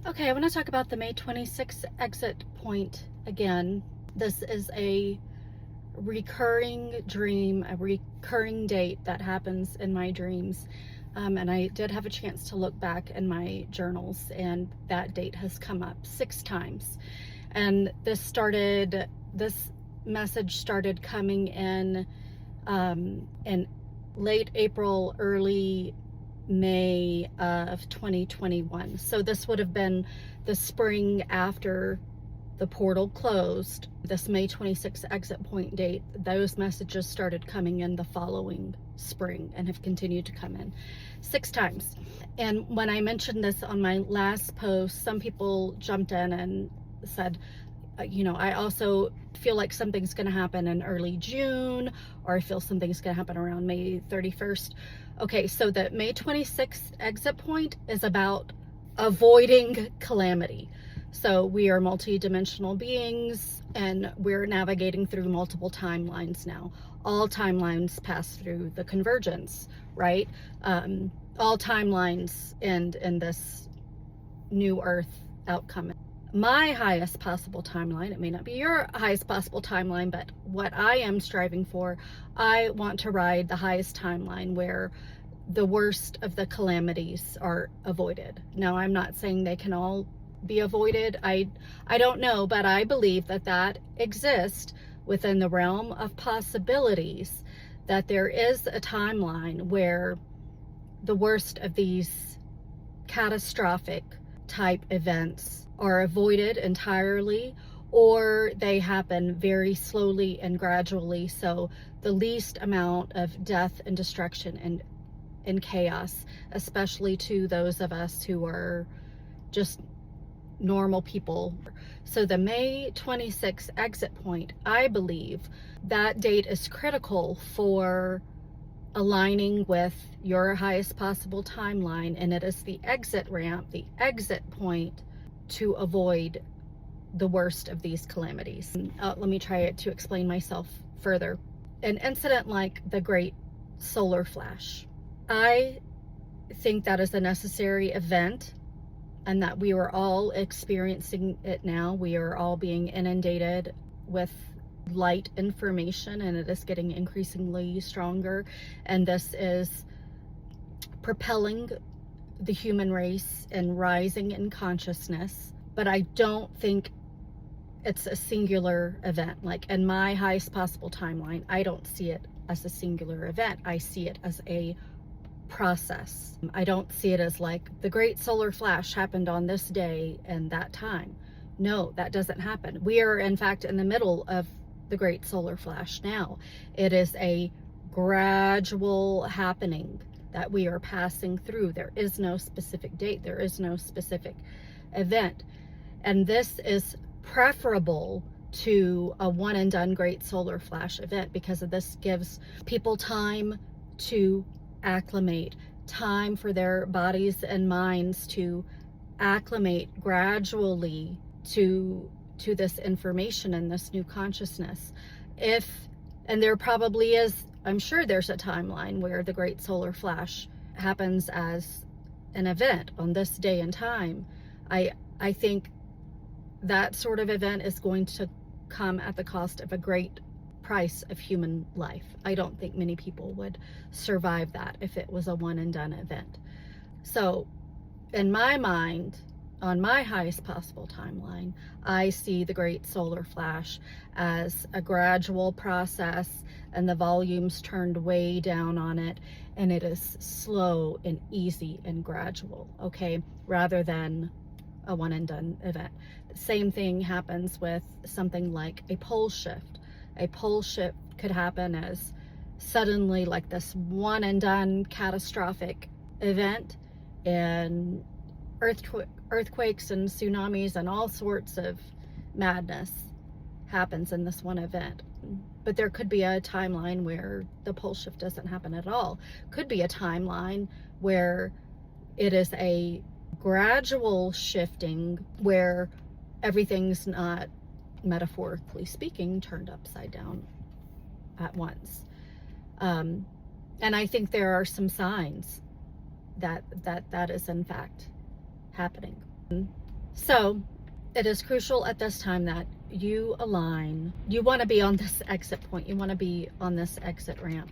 Okay, I want to talk about the May 26th exit point again. This is a recurring dream, a recurring date that happens in my dreams. And I did have a chance to look back in my journals, and that date has come up 6 times. And this message started coming in late April, early May of 2021. So this would have been the spring after the portal closed. This May 26th exit point date, those messages started coming in the following spring and have continued to come in 6 times. And when I mentioned this on my last post, some people jumped in and said, I also feel like something's going to happen in early June, or I feel something's going to happen around May 31st. Okay, so the May 26th exit point is about avoiding calamity. So we are multidimensional beings, and we're navigating through multiple timelines now. All timelines pass through the convergence, right? All timelines end in this new Earth outcome. My highest possible timeline, it may not be your highest possible timeline, but what I am striving for, I want to ride the highest timeline where the worst of the calamities are avoided. Now, I'm not saying they can all be avoided. I don't know, but I believe that exists within the realm of possibilities, that there is a timeline where the worst of these catastrophic type events are avoided entirely, or they happen very slowly and gradually, so the least amount of death and destruction and chaos, especially to those of us who are just normal people. So the May 26th exit point, I believe that date is critical for aligning with your highest possible timeline, and it is the exit ramp, the exit point to avoid the worst of these calamities. Let me try to explain myself further. An incident like the Great Solar Flash, I think that is a necessary event, and that we are all experiencing it now. We are all being inundated with light information, and it is getting increasingly stronger, and this is propelling the human race and rising in consciousness. But I don't think it's a singular event. Like in my highest possible timeline, I don't see it as a singular event. I see it as a process. I don't see it as like the Great Solar Flash happened on this day and that time. No, that doesn't happen. We are in fact in the middle of the Great Solar Flash now. It is a gradual happening that we are passing through. There is no specific date. There is no specific event. And this is preferable to a one and done Great Solar Flash event, because this gives people time to acclimate, time for their bodies and minds to acclimate gradually to this information and this new consciousness. And there probably is, I'm sure there's a timeline where the Great Solar Flash happens as an event on this day and time. I think that sort of event is going to come at the cost of a great price of human life. I don't think many people would survive that if it was a one and done event. So in my mind, on my highest possible timeline, I see the Great Solar Flash as a gradual process, and the volume's turned way down on it, and it is slow and easy and gradual, okay, rather than a one and done event. The same thing happens with something like a pole shift. A pole shift could happen as suddenly like this one and done catastrophic event, and earthquakes and tsunamis and all sorts of madness happens in this one event. But there could be a timeline where the pole shift doesn't happen at all. Could be a timeline where it is a gradual shifting, where everything's not, metaphorically speaking, turned upside down at once. And I think there are some signs that is in fact happening. So it is crucial at this time that you align. You want to be on this exit point. You want to be on this exit ramp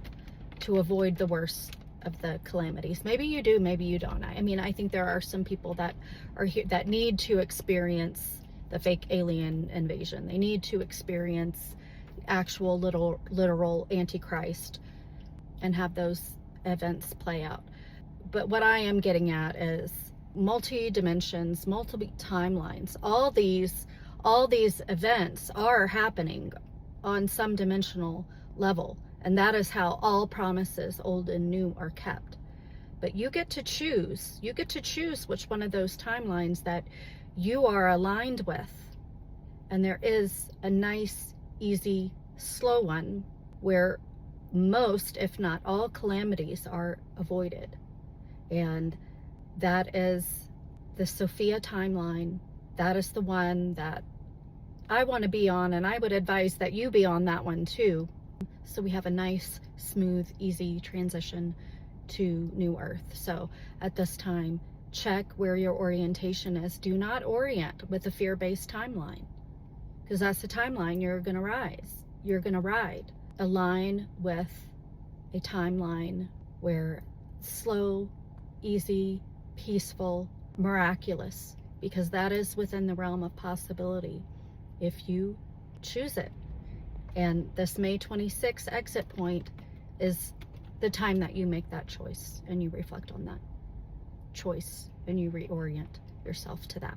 to avoid the worst of the calamities. Maybe you do, maybe you don't. I mean, I think there are some people that are here that need to experience the fake alien invasion. They need to experience actual literal Antichrist and have those events play out. But what I am getting at is multi-dimensions, multiple timelines. All these events are happening on some dimensional level, and that is how all promises, old and new, are kept. But you get to choose. You get to choose which one of those timelines that you are aligned with. And there is a nice, easy, slow one where most, if not all, calamities are avoided. And that is the Sophia Timeline. That is the one that I want to be on, and I would advise that you be on that one too. So we have a nice, smooth, easy transition to New Earth. So at this time, check where your orientation is. Do not orient with a fear-based timeline, because that's the timeline you're going to rise. You're going to ride. Align with a timeline where slow, easy, peaceful, miraculous, because that is within the realm of possibility if you choose it. And this May 26th exit point is the time that you make that choice and you reflect on that choice and you reorient yourself to that.